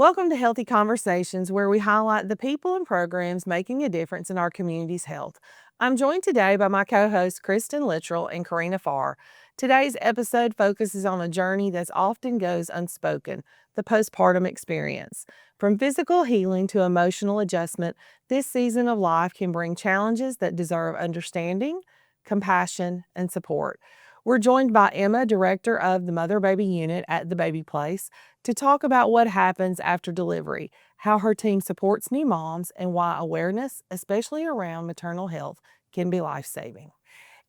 Welcome to Healthy Conversations, where we highlight the people and programs making a difference in our community's health. I'm joined today by my co-hosts Kristen Littrell and Karina Farr. Today's episode focuses on a journey that often goes unspoken, the postpartum experience. From physical healing to emotional adjustment, this season of life can bring challenges that deserve understanding, compassion, and support. We're joined by Emma, Director of the Mother-Baby Unit at the Baby Place, to talk about what happens after delivery, how her team supports new moms, and why awareness, especially around maternal health, can be life-saving.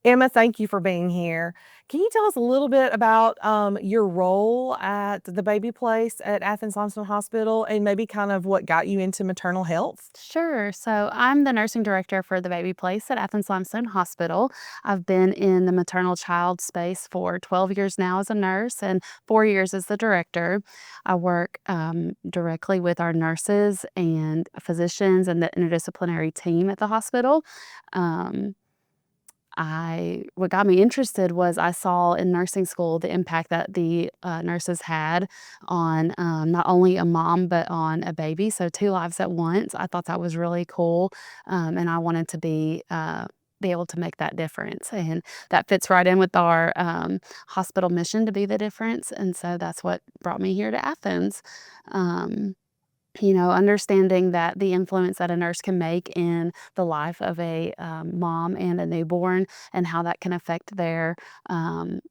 Emma, thank you for being here. Can you tell us a little bit about your role at the Baby Place at Athens-Limestone Hospital and maybe kind of what got you into maternal health? Sure. So I'm the nursing director for the Baby Place at Athens-Limestone Hospital. I've been in the maternal child space for 12 years now as a nurse and 4 years as the director. I work directly with our nurses and physicians and the interdisciplinary team at the hospital. Um, what got me interested was I saw in nursing school the impact that the nurses had on not only a mom but on a baby, so two lives at once. I thought that was really cool, and I wanted to be able to make that difference, and that fits right in with our hospital mission to be the difference, and so that's what brought me here to Athens. Um, Understanding that the influence that a nurse can make in the life of a mom and a newborn and how that can affect their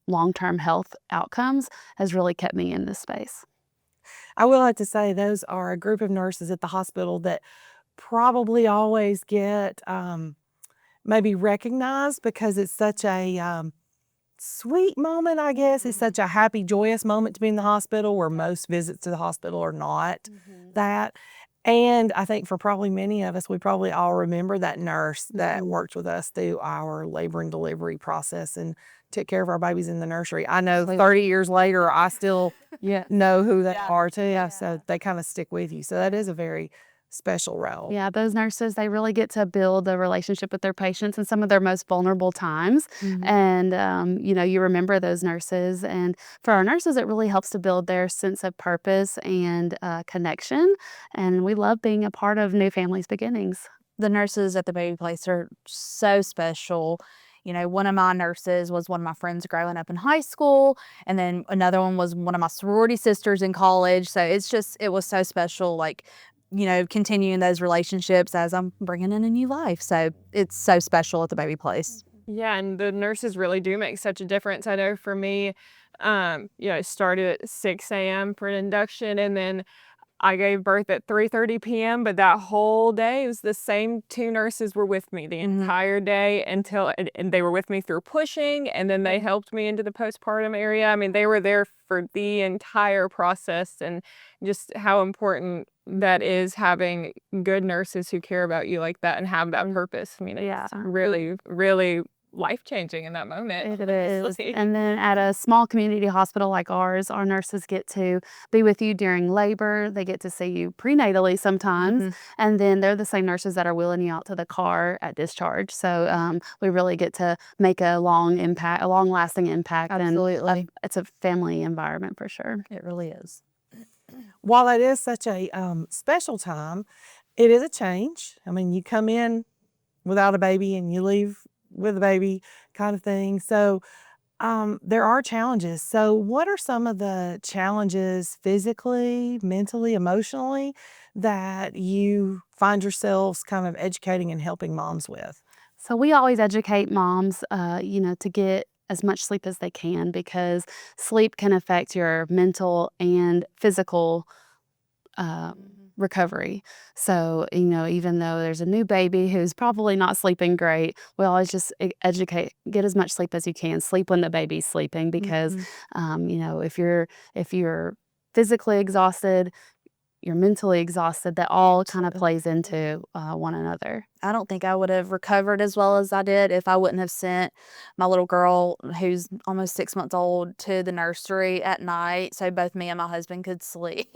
long-term health outcomes has really kept me in this space. I will have to say those are a group of nurses at the hospital that probably always get maybe recognized because it's such a sweet moment, I guess. It's such a happy, joyous moment to be in the hospital where most visits to the hospital are not that. And I think for probably many of us, we probably all remember that nurse that worked with us through our labor and delivery process and took care of our babies in the nursery. I know 30 years later, I still know who they are too. Yeah. So they kind of stick with you. So that is a very special role. Yeah, those nurses, they really get to build a relationship with their patients in some of their most vulnerable times. And, you remember those nurses. And for our nurses, it really helps to build their sense of purpose and connection. And we love being a part of new families' beginnings. The nurses at the Baby Place are so special. One of my nurses was one of my friends growing up in high school, and then another one was one of my sorority sisters in college. So it was so special, continuing those relationships as I'm bringing in a new life. So it's so special at the Baby Place. Yeah, and the nurses really do make such a difference. I know for me, it started at 6 a.m. for an induction, and then I gave birth at 3:30 p.m., but that whole day, it was the same two nurses were with me the entire day and they were with me through pushing, and then they helped me into the postpartum area. I mean, they were there for the entire process, and just how important that is, having good nurses who care about you like that and have that purpose. I mean, it's really, really life-changing in that moment. It is. And then at a small community hospital like ours, our nurses get to be with you during labor. They get to see you prenatally sometimes. And then they're the same nurses that are wheeling you out to the car at discharge. So we really get to make a long-lasting impact. Absolutely. And it's a family environment for sure. It really is. While it is such a special time, it is a change. I mean, you come in without a baby and you leave with a baby kind of thing. So there are challenges. So what are some of the challenges physically, mentally, emotionally that you find yourselves kind of educating and helping moms with? So we always educate moms, to get as much sleep as they can, because sleep can affect your mental and physical recovery. So, even though there's a new baby who's probably not sleeping great, we always just educate, get as much sleep as you can. Sleep when the baby's sleeping, because, if you're physically exhausted, you're mentally exhausted, that all kind of plays into one another. I don't think I would have recovered as well as I did if I wouldn't have sent my little girl, who's almost 6 months old, to the nursery at night so both me and my husband could sleep.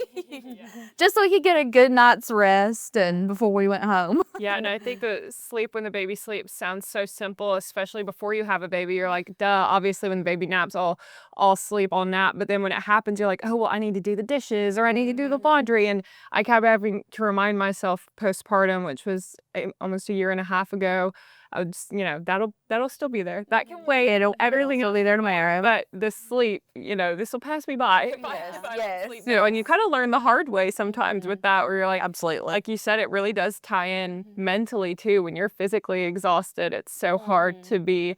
Just so we could get a good night's rest and before we went home. Yeah, and I think the sleep when the baby sleeps sounds so simple, especially before you have a baby. You're like, duh, obviously when the baby naps, I'll sleep, I'll nap. But then when it happens, you're like, oh, well, I need to do the dishes or I need to do the laundry. And I kept having to remind myself postpartum, which was almost a year and a half ago. I would just, that'll still be there. That can wait. Everything will be there tomorrow. But the sleep, this will pass me by. If I don't sleep. And you kind of learn the hard way sometimes with that, where you're like, Absolutely. like you said, it really does tie in mentally too. When you're physically exhausted, it's so hard to be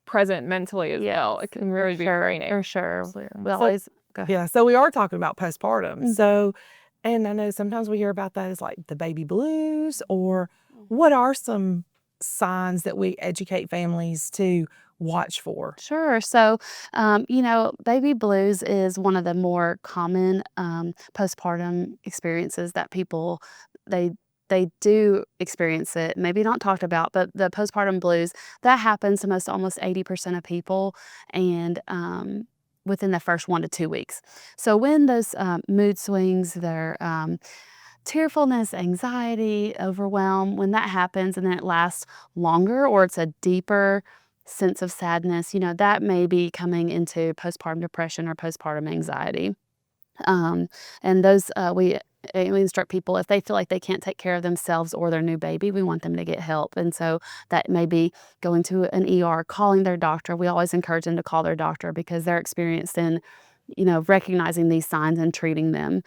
present mentally as well. It can really be draining. For sure. We So- always go ahead. Yeah, so we are talking about postpartum. So, and I know sometimes we hear about that as like the baby blues, or what are some signs that we educate families to watch for? Sure. So, baby blues is one of the more common postpartum experiences that people they do experience it. Maybe not talked about, but the postpartum blues that happens to almost 80% of people, and within the first 1 to 2 weeks. So when those mood swings, their tearfulness, anxiety, overwhelm, when that happens and then it lasts longer or it's a deeper sense of sadness, that may be coming into postpartum depression or postpartum anxiety. And those, we instruct people, if they feel like they can't take care of themselves or their new baby, we want them to get help. And so that may be going to an ER, calling their doctor. We always encourage them to call their doctor because they're experienced in recognizing these signs and treating them.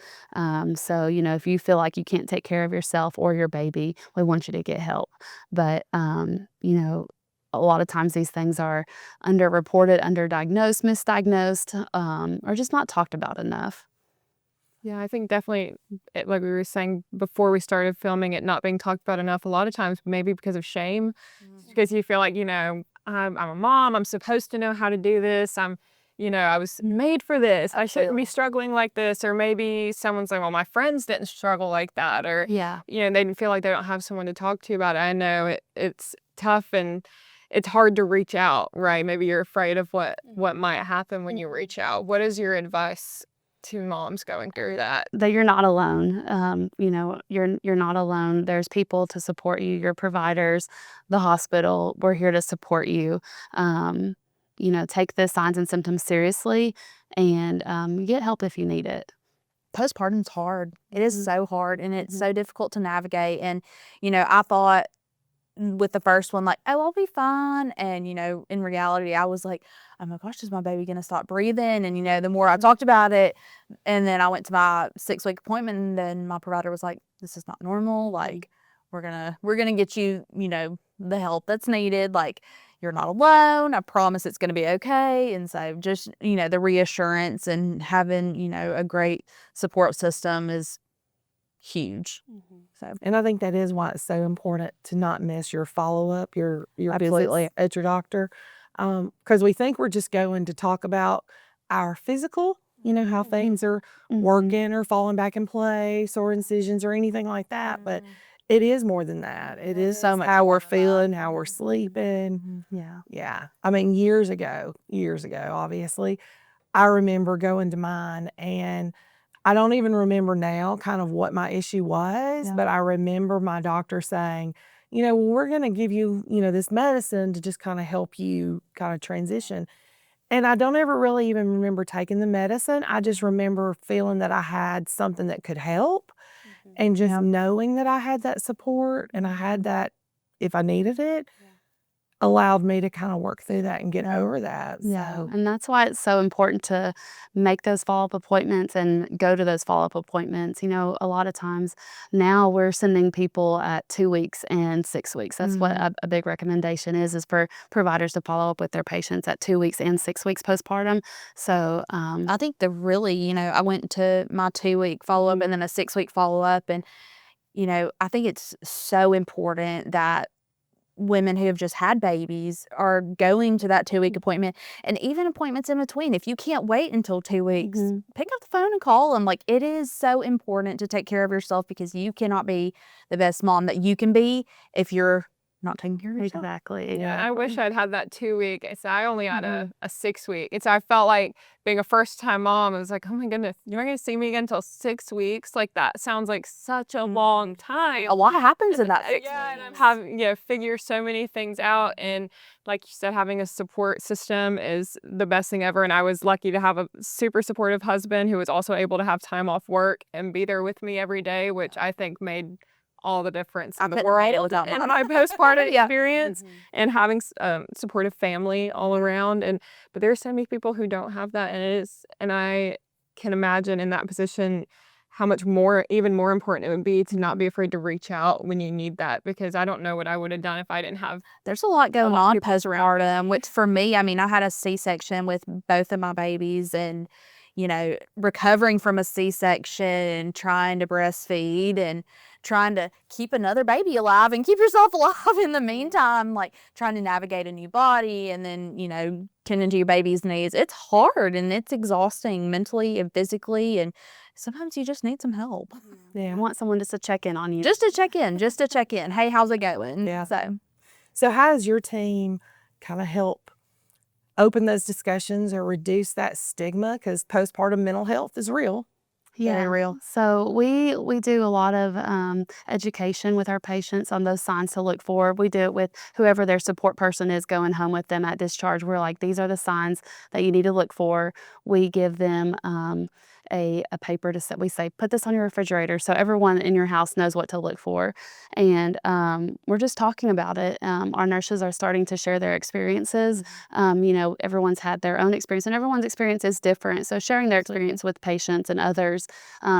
So, if you feel like you can't take care of yourself or your baby, we want you to get help. But, a lot of times these things are underreported, underdiagnosed, misdiagnosed, or just not talked about enough. Yeah, I think definitely, like we were saying before we started filming, it not being talked about enough. A lot of times, maybe because of shame, because you feel like, I'm a mom. I'm supposed to know how to do this. I was made for this. I shouldn't be struggling like this. Or maybe someone's like, well, my friends didn't struggle like that. Or, Yeah. they feel like they don't have someone to talk to about it. I know it's tough and it's hard to reach out, right? Maybe you're afraid of what might happen when you reach out. What is your advice to moms going through that? That you're not alone. You're not alone. There's people to support you, your providers, the hospital. We're here to support you. Take the signs and symptoms seriously and get help if you need it. Postpartum's hard. It is so hard and it's so difficult to navigate. And, I thought with the first one, like, oh, I'll be fine. And, in reality, I was like, oh my gosh, is my baby going to stop breathing? And, the more I talked about it, and then I went to my 6-week appointment, and then my provider was like, this is not normal. Like, we're going to get you, the help that's needed. Like, you're not alone. I promise it's going to be okay. And so just, the reassurance and having, a great support system is huge. So, And I think that is why it's so important to not miss your follow-up, your Absolutely. visits at your doctor. Because we think we're just going to talk about our physical, how things are working or falling back in place or incisions or anything like that. But it is more than that. It is So much how more we're than that. feeling, how we're sleeping. Yeah. Yeah. I mean, years ago, obviously, I remember going to mine, and I don't even remember now kind of what my issue was, Yeah. but I remember my doctor saying, we're going to give you, this medicine to just kind of help you kind of transition. And I don't ever really even remember taking the medicine. I just remember feeling that I had something that could help, and just knowing that I had that support and I had that if I needed it allowed me to kind of work through that and get over that. Yeah, So, and that's why it's so important to make those follow-up appointments and go to those follow-up appointments. A lot of times now we're sending people at 2 weeks and 6 weeks. That's what a big recommendation is for providers to follow up with their patients at 2 weeks and 6 weeks postpartum. So, I think I went to my 2-week follow-up and then a 6-week follow-up. And, I think it's so important that women who have just had babies are going to that 2-week appointment, and even appointments in between. If you can't wait until 2 weeks, pick up the phone and call them. Like, it is so important to take care of yourself, because you cannot be the best mom that you can be if you're not taking care of yourself. Exactly. Yeah, I wish I'd had that 2-week. So I only had a 6-week. And so I felt like being a first-time mom, I was like, oh my goodness, you're not going to see me again until 6 weeks? Like, that sounds like such a long time. A lot happens in that 6 Yeah, and I'm weeks. having figure so many things out. And like you said, having a support system is the best thing ever. And I was lucky to have a super supportive husband who was also able to have time off work and be there with me every day, which I think made all the difference in the world in my postpartum experience, and having supportive family all around. But there's so many people who don't have that, and I can imagine in that position how much even more important it would be to not be afraid to reach out when you need that, because I don't know what I would have done if I didn't have. There's a lot going on postpartum, which for me, I mean, I had a C-section with both of my babies, and recovering from a C-section and trying to breastfeed and trying to keep another baby alive and keep yourself alive in the meantime, like trying to navigate a new body and then, tending to your baby's needs. It's hard and it's exhausting mentally and physically, and sometimes you just need some help. Yeah. I want someone just to check in on you. Just to check in. Hey, how's it going? Yeah. So how does your team kind of help open those discussions or reduce that stigma? Because postpartum mental health is real. Yeah. very real. So we do a lot of education with our patients on those signs to look for. We do it with whoever their support person is going home with them at discharge. We're like, these are the signs that you need to look for. We give them a paper to set. We say, put this on your refrigerator so everyone in your house knows what to look for. And we're just talking about it. Our nurses are starting to share their experiences. Everyone's had their own experience, and everyone's experience is different. So sharing their experience with patients and others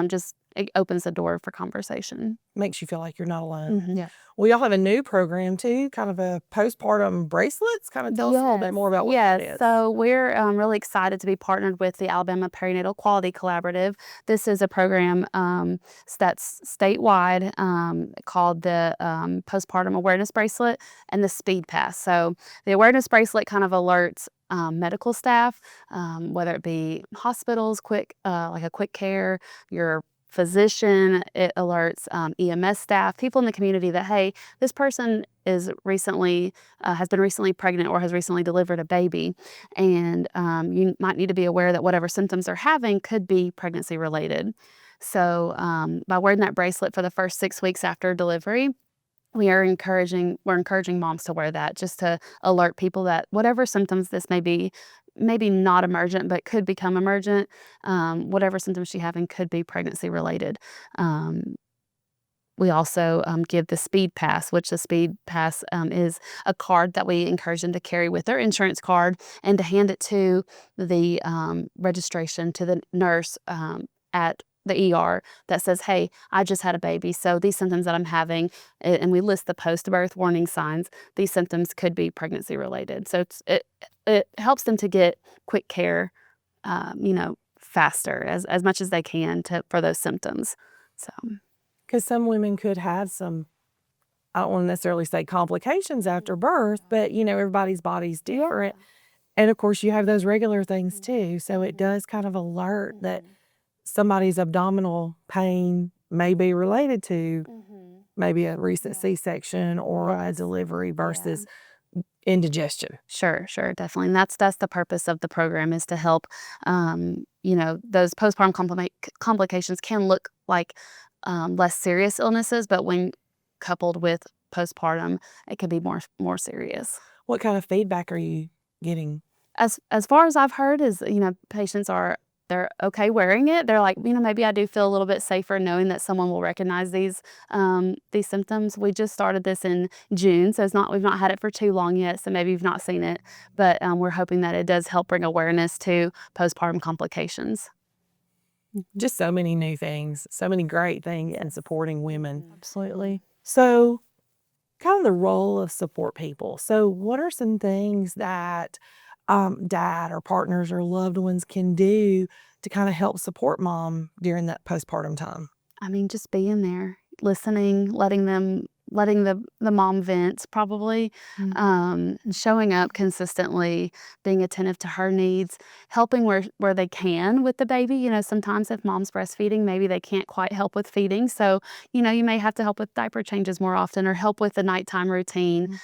just it opens the door for conversation. Makes you feel like you're not alone. Yeah. Well, y'all have a new program too, kind of a postpartum bracelets. Kind of tell us a little bit more about what that is. So we're really excited to be partnered with the Alabama Perinatal Quality Collaborative. This is a program that's statewide called the Postpartum Awareness Bracelet and the Speed Pass. So the awareness bracelet kind of alerts medical staff, whether it be hospitals, like a quick care, your physician. It alerts EMS staff, people in the community that, hey, this person is recently has been recently pregnant or has recently delivered a baby, and you might need to be aware that whatever symptoms they're having could be pregnancy related. So by wearing that bracelet for the first 6 weeks after delivery, we're encouraging moms to wear that, just to alert people that whatever symptoms this may be, maybe not emergent, but could become emergent. Whatever symptoms she's having could be pregnancy related. We also give the Speed Pass, which the Speed Pass is a card that we encourage them to carry with their insurance card and to hand it to the registration to the nurse at the ER that says, hey, I just had a baby, so these symptoms that I'm having, and we list the post-birth warning signs, these symptoms could be pregnancy related. So it helps them to get quick care, faster, as much as they can for those symptoms. So, because some women could have some, I don't want to necessarily say complications after birth, but everybody's body's different. And of course you have those regular things too. So it does kind of alert that somebody's abdominal pain may be related to maybe a recent C-section or a delivery versus indigestion. Sure, definitely. And that's the purpose of the program, is to help, those postpartum complications can look like less serious illnesses, but when coupled with postpartum, it can be more serious. What kind of feedback are you getting? As far as I've heard is, patients they're okay wearing it. They're like, maybe I do feel a little bit safer knowing that someone will recognize these symptoms. We just started this in June, so we've not had it for too long yet, so maybe you've not seen it, but we're hoping that it does help bring awareness to postpartum complications. Just so many new things, so many great things in supporting women. Absolutely. So kind of the role of support people. So what are some things that dad or partners or loved ones can do to kind of help support mom during that postpartum time? I mean, just being there, listening, letting them letting the mom vent probably, showing up consistently, being attentive to her needs, helping where they can with the baby. You know, sometimes if mom's breastfeeding, maybe they can't quite help with feeding. So, you know, you may have to help with diaper changes more often or help with the nighttime routine.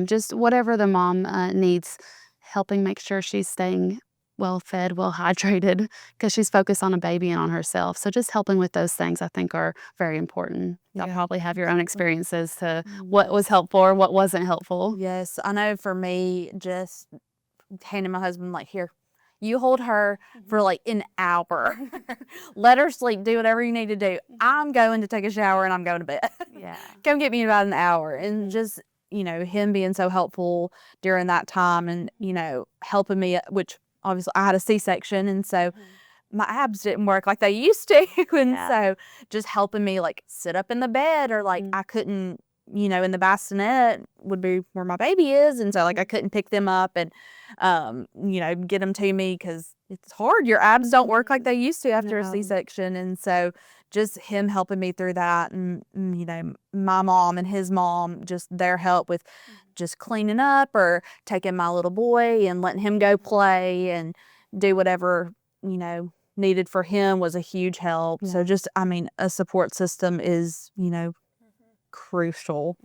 Just whatever the mom needs, helping make sure she's staying well fed, well hydrated, because she's focused on a baby and on herself. So just helping with those things I think are very important. Y'all Yeah. probably have your own experiences to what was helpful or what wasn't helpful. Yes, I know for me, just handing my husband, like, here, you hold her for like an hour. Let her sleep, do whatever you need to do. I'm going to take a shower and I'm going to bed. Yeah. Come get me in about an hour. And just, you know, him being so helpful during that time and, you know, helping me, which obviously I had a C-section. And so my abs didn't work like they used to. And so just helping me like sit up in the bed or like I couldn't, you know, in the bassinet would be where my baby is. And so like I couldn't pick them up and, you know, get them to me because it's hard. Your abs don't work like they used to after a C-section. And so just him helping me through that and, you know, my mom and his mom, just their help with just cleaning up or taking my little boy and letting him go play and do whatever, you know, needed for him was a huge help. So just, I mean, a support system is, you know, crucial.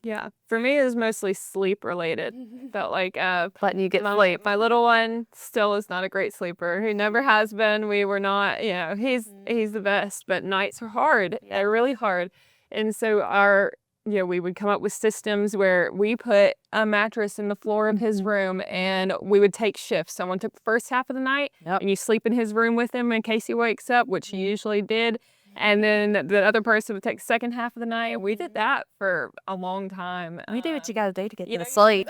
Yeah, for me it was mostly sleep related. Felt like Letting you get my little one still is not a great sleeper. He never has been. We were not, you know, he's the best, but nights are hard. They're really hard. And so you know, we would come up with systems where we put a mattress in the floor of his room and we would take shifts. Someone took the first half of the night and you sleep in his room with him in case he wakes up, which he usually did. And then the other person would take the second half of the night. We did that for a long time. You do what you got to do to get you to know, sleep.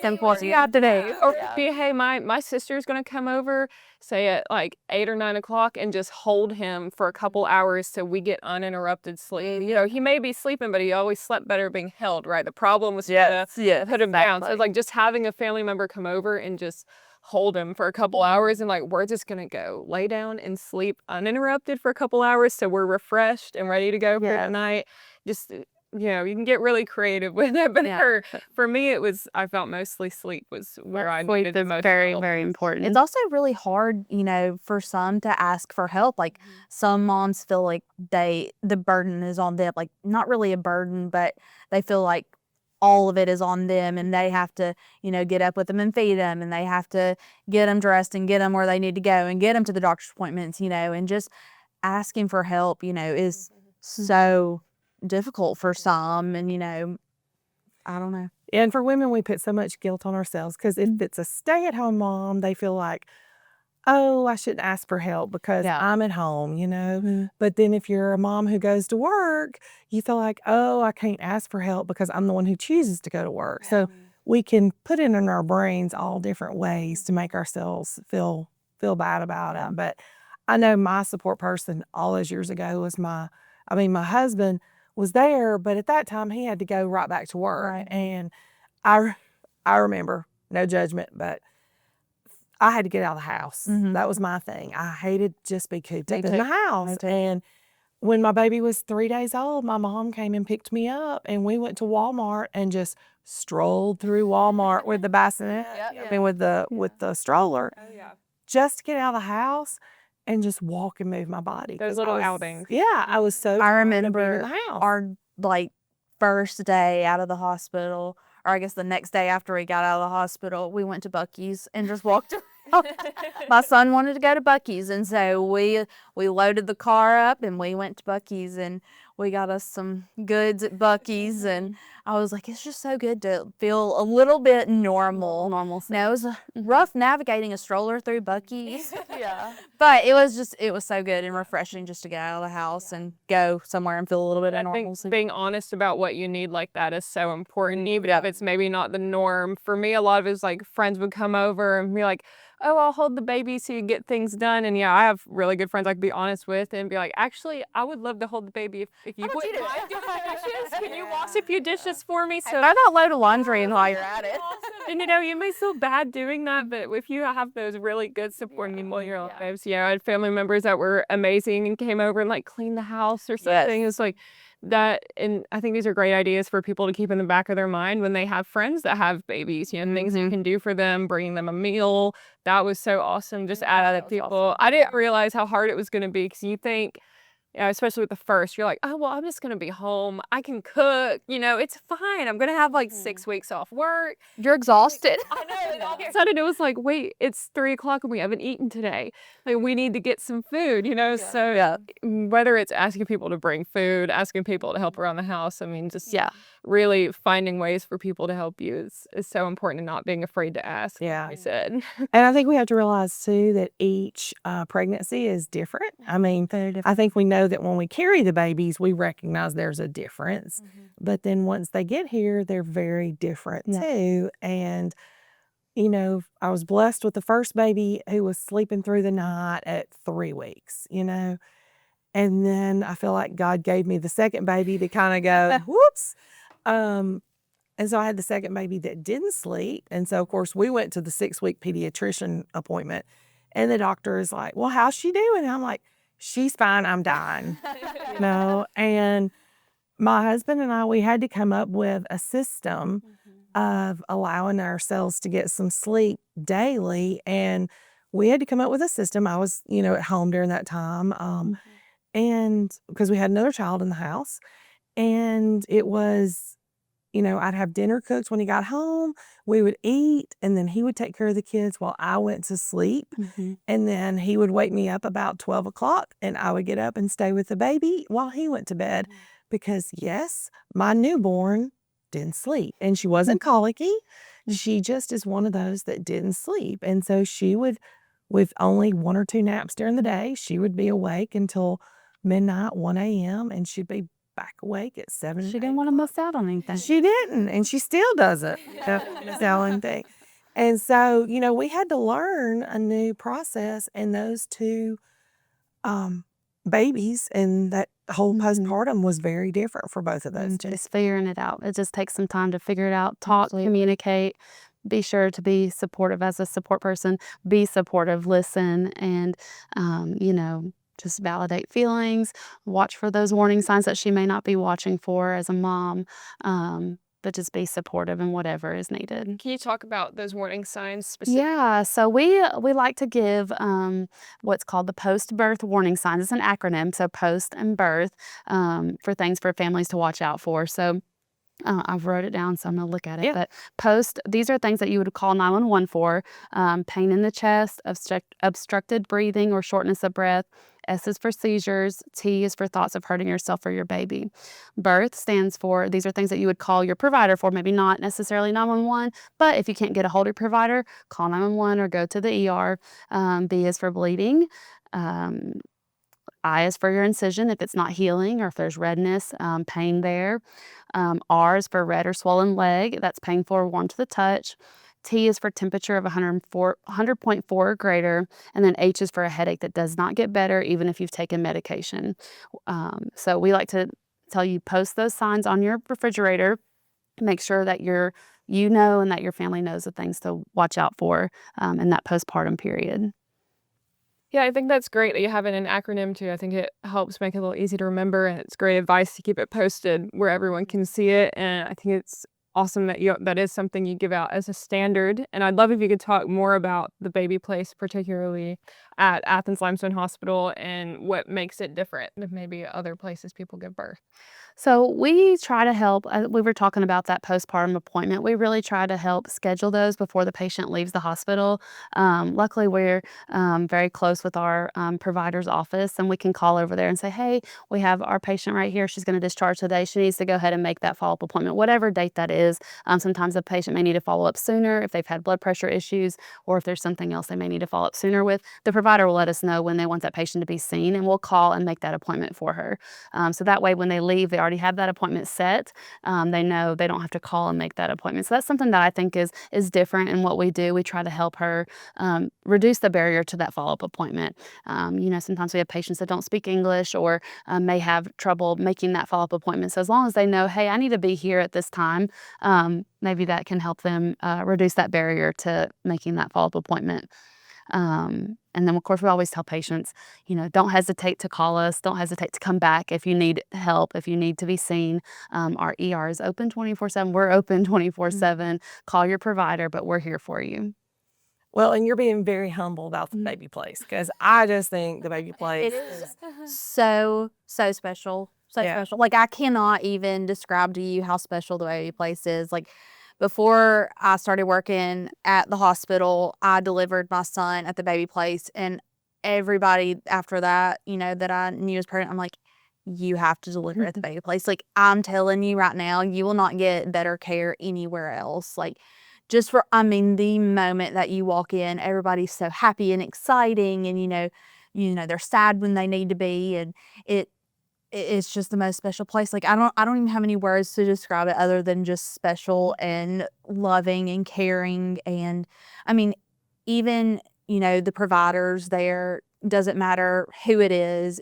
important. You got today. Or hey, my sister's gonna come over, say at like 8 or 9 o'clock, and just hold him for a couple hours so we get uninterrupted sleep. You know, he may be sleeping, but he always slept better being held. Right. The problem was to put him down. So it's like just having a family member come over and just hold him for a couple hours and like we're just gonna go lay down and sleep uninterrupted for a couple hours so we're refreshed and ready to go for the night. Just, you know, you can get really creative with it, but for me it was, I felt mostly sleep was where I needed the most very help. very important. It's also really hard, you know, for some to ask for help. Like some moms feel like the burden is on them, like not really a burden, but they feel like all of it is on them and they have to, you know, get up with them and feed them and they have to get them dressed and get them where they need to go and get them to the doctor's appointments, you know, and just asking for help, you know, is so difficult for some. And, you know, I don't know. And for women, we put so much guilt on ourselves because if it's a stay-at-home mom, they feel like, oh, I shouldn't ask for help because I'm at home, you know. But then if you're a mom who goes to work, you feel like, oh, I can't ask for help because I'm the one who chooses to go to work. So we can put it in our brains all different ways to make ourselves feel bad about it. But I know my support person all those years ago was my husband was there, but at that time he had to go right back to work. And I remember, no judgment, but I had to get out of the house. That was my thing. I hated just be cooped up in the house. And when my baby was 3 days old, my mom came and picked me up and we went to Walmart and just strolled through Walmart with the bassinet, with the stroller, just to get out of the house and just walk and move my body. Those little outings. Yeah, I was so I tired of being in remember the house. our like first day out of the hospital, or I guess the next day after we got out of the hospital, we went to Buc-ee's and just walked around. My son wanted to go to Buc-ee's, and so we loaded the car up and we went to Buc-ee's and we got us some goods at Buc-ee's, and I was like, it's just so good to feel a little bit normal. Now, it was rough navigating a stroller through Buc-ee's. But it was so good and refreshing just to get out of the house and go somewhere and feel a little bit of I think normalcy. being honest about what you need like that is so important, even if it's maybe not the norm. For me, a lot of it was like friends would come over and be like, oh, I'll hold the baby so you get things done. And I have really good friends I can be honest with and be like, actually, I would love to hold the baby if you wouldn't mind doing the dishes. Can you wash a few dishes for me? So throw that load of laundry in while you're at it. And you may feel bad doing that, but if you have those really good supporting people in your lives, I had family members that were amazing and came over and like cleaned the house or something. It's like and I think these are great ideas for people to keep in the back of their mind when they have friends that have babies, things you can do for them, bringing them a meal. That was so awesome. Just add that up was people. awesome. I didn't realize how hard it was going to be because you think, especially with the first, you're like, oh, well, I'm just going to be home. I can cook. It's fine. I'm going to have like 6 weeks off work. You're exhausted. I know. And all of a sudden it was like, wait, it's 3 o'clock and we haven't eaten today. Like, we need to get some food, So Yeah. whether it's asking people to bring food, asking people to help around the house, I mean, just really finding ways for people to help you is so important, and not being afraid to ask. Yeah. Like I said. And I think we have to realize too that each pregnancy is different. I mean, I think we know that when we carry the babies, we recognize there's a difference. But then once they get here, they're very different too. And, I was blessed with the first baby who was sleeping through the night at 3 weeks, And then I feel like God gave me the second baby to kind of go, whoops. And so I had the second baby that didn't sleep. And so, of course, we went to the 6-week pediatrician appointment. And the doctor is like, well, how's she doing? And I'm like, she's fine. I'm dying. And my husband and I, we had to come up with a system of allowing ourselves to get some sleep daily. And we had to come up with a system. I was, at home during that time. And because we had another child in the house. And it was, I'd have dinner cooked when he got home. We would eat, and then he would take care of the kids while I went to sleep. And then he would wake me up about 12 o'clock, and I would get up and stay with the baby while he went to bed. Because, yes, my newborn didn't sleep, and she wasn't colicky. She just is one of those that didn't sleep. And so she would, with only 1 or 2 naps during the day, she would be awake until midnight, 1 a.m., and she'd be back awake at 7. She didn't want to miss out on anything. She didn't, and she still doesn't miss out on anything. And so, we had to learn a new process, and those 2 babies and that whole postpartum was very different for both of those 2. Just figuring it out. It just takes some time to figure it out, talk, communicate, be sure to be supportive as a support person, be supportive, listen, and, just validate feelings, watch for those warning signs that she may not be watching for as a mom, but just be supportive in whatever is needed. Can you talk about those warning signs specifically? Yeah, so we like to give what's called the post-birth warning signs. It's an acronym, so post and birth, for things for families to watch out for. So I've wrote it down, so I'm going to look at it. Yeah. But these are things that you would call 911 for. Pain in the chest, obstructed breathing or shortness of breath. S is for seizures. T is for thoughts of hurting yourself or your baby. Birth stands for, these are things that you would call your provider for, maybe not necessarily 911, but if you can't get a hold of your provider, call 911 or go to the ER. B is for bleeding. I is for your incision if it's not healing or if there's redness, pain there. R is for red or swollen leg. That's painful or warm to the touch. T is for temperature of 100.4 or greater. And then H is for a headache that does not get better even if you've taken medication. So we like to tell you, post those signs on your refrigerator. Make sure that and that your family knows the things to watch out for in that postpartum period. Yeah, I think that's great that you have it in an acronym too. I think it helps make it a little easy to remember, and it's great advice to keep it posted where everyone can see it. And I think it's awesome that that is something you give out as a standard. And I'd love if you could talk more about the baby place, particularly at Athens-Limestone Hospital, and what makes it different than maybe other places people give birth. So we try to help. We were talking about that postpartum appointment. We really try to help schedule those before the patient leaves the hospital. Luckily, we're very close with our provider's office, and we can call over there and say, hey, we have our patient right here. She's going to discharge today. She needs to go ahead and make that follow-up appointment, whatever date that is. Sometimes the patient may need to follow up sooner if they've had blood pressure issues, or if there's something else they may need to follow up sooner with. The provider will let us know when they want that patient to be seen, and we'll call and make that appointment for her. So that way, when they leave, they already have that appointment set. They know they don't have to call and make that appointment. So that's something that I think is different in what we do. We try to help her reduce the barrier to that follow-up appointment. Sometimes we have patients that don't speak English or may have trouble making that follow-up appointment. So as long as they know, hey, I need to be here at this time, maybe that can help them reduce that barrier to making that follow-up appointment. And then, of course, we always tell patients, don't hesitate to call us. Don't hesitate to come back if you need help, if you need to be seen. Our ER is open 24/7. We're open 24/7. Call your provider, but we're here for you. Well, and you're being very humble about the baby place, because I just think the baby place It is so special. So Yeah. special. Like, I cannot even describe to you how special the baby place is. Like, before I started working at the hospital, I delivered my son at the baby place, and everybody after that, that I knew was pregnant, I'm like, you have to deliver at the baby place. Like, I'm telling you right now, you will not get better care anywhere else. Like, just for, the moment that you walk in, everybody's so happy and exciting, and they're sad when they need to be, and it's just the most special place. Like, I don't even have any words to describe it other than just special and loving and caring. And even, the providers there, doesn't matter who it is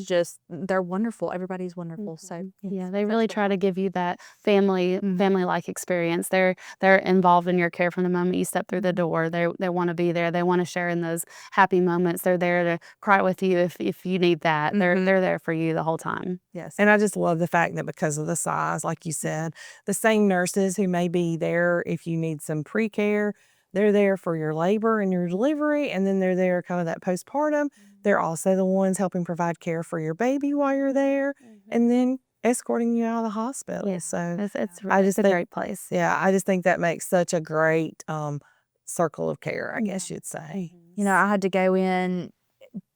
just, they're wonderful. Everybody's wonderful. So Yeah, they really try to give you that family-like experience. They're involved in your care from the moment you step through the door. They want to be there. They want to share in those happy moments. They're there to cry with you if you need that. They're there for you the whole time. yes. And I just love the fact that because of the size, like you said, the same nurses who may be there if you need some pre-care, they're there for your labor and your delivery, and then they're there kind of that postpartum. They're also the ones helping provide care for your baby while you're there, and then escorting you out of the hospital. Yeah. So It's I just a think, great place. yeah, I just think that makes such a great circle of care, I guess you'd say. I had to go in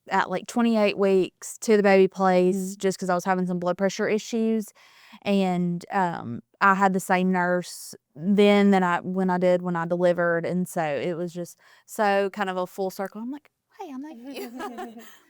at like 28 weeks to the baby place just because I was having some blood pressure issues. And I had the same nurse then that when I delivered. And so it was just so kind of a full circle. I'm like, hey, I know you.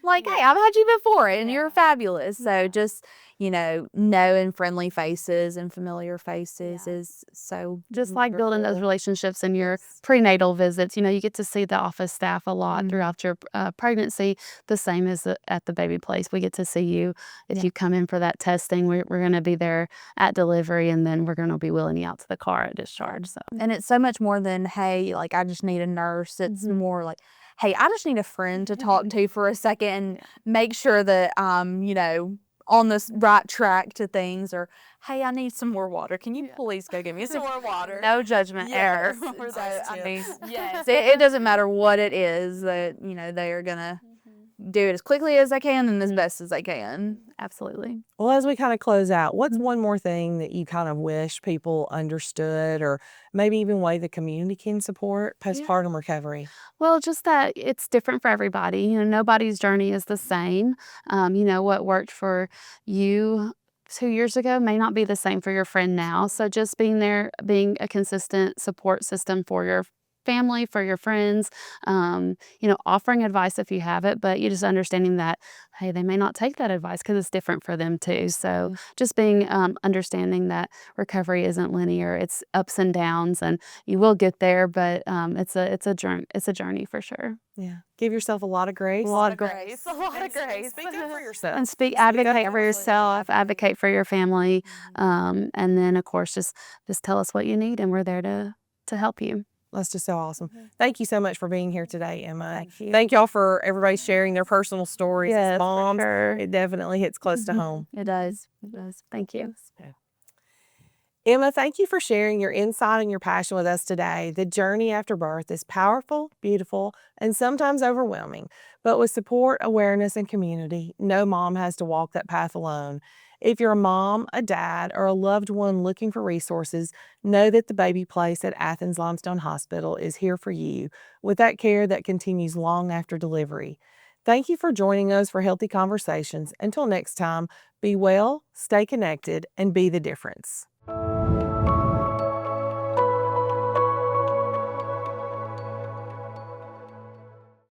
Like, hey, I've had you before and you're fabulous. So just, knowing friendly faces and familiar faces is so Just like building those wonderful. relationships in your prenatal visits. You get to see the office staff a lot throughout your pregnancy, the same as at the baby place. We get to see you if you come in for that testing. We're going to be there at delivery, and then we're going to be wheeling you out to the car at discharge. So And it's so much more than, hey, like, I just need a nurse. It's more like, hey, I just need a friend to talk to for a second and make sure that I'm, on this right track to things. Or, hey, I need some more water. Can you please go get me some more water? no judgment error. Yes, it doesn't matter what it is that, they are going to do it as quickly as they can and as best as they can. Absolutely. Well, as we kind of close out, what's one more thing that you kind of wish people understood, or maybe even way the community can support postpartum recovery? Well, just that it's different for everybody. Nobody's journey is the same. What worked for you 2 years ago may not be the same for your friend now. So just being there, being a consistent support system for your family, for your friends, offering advice if you have it, but you just understanding that, hey, they may not take that advice because it's different for them too. So just being understanding that recovery isn't linear; it's ups and downs, and you will get there, but it's a journey for sure. Yeah. Give yourself a lot of grace. A lot of grace. Speak up for yourself. And up advocate for absolutely. yourself, advocate for your family, and then of course just tell us what you need, and we're there to help you. That's just so awesome. Thank you so much for being here today, Emma. Thank you. Thank y'all for everybody sharing their personal stories Yes, as for moms. sure. It definitely hits close to home. It does. It does. Thank you. Emma, thank you for sharing your insight and your passion with us today. The journey after birth is powerful, beautiful, and sometimes overwhelming. But with support, awareness, and community, no mom has to walk that path alone. If you're a mom, a dad, or a loved one looking for resources, know that the baby place at Athens-Limestone Hospital is here for you with that care that continues long after delivery. Thank you for joining us for Healthy Conversations. Until next time, be well, stay connected, and be the difference.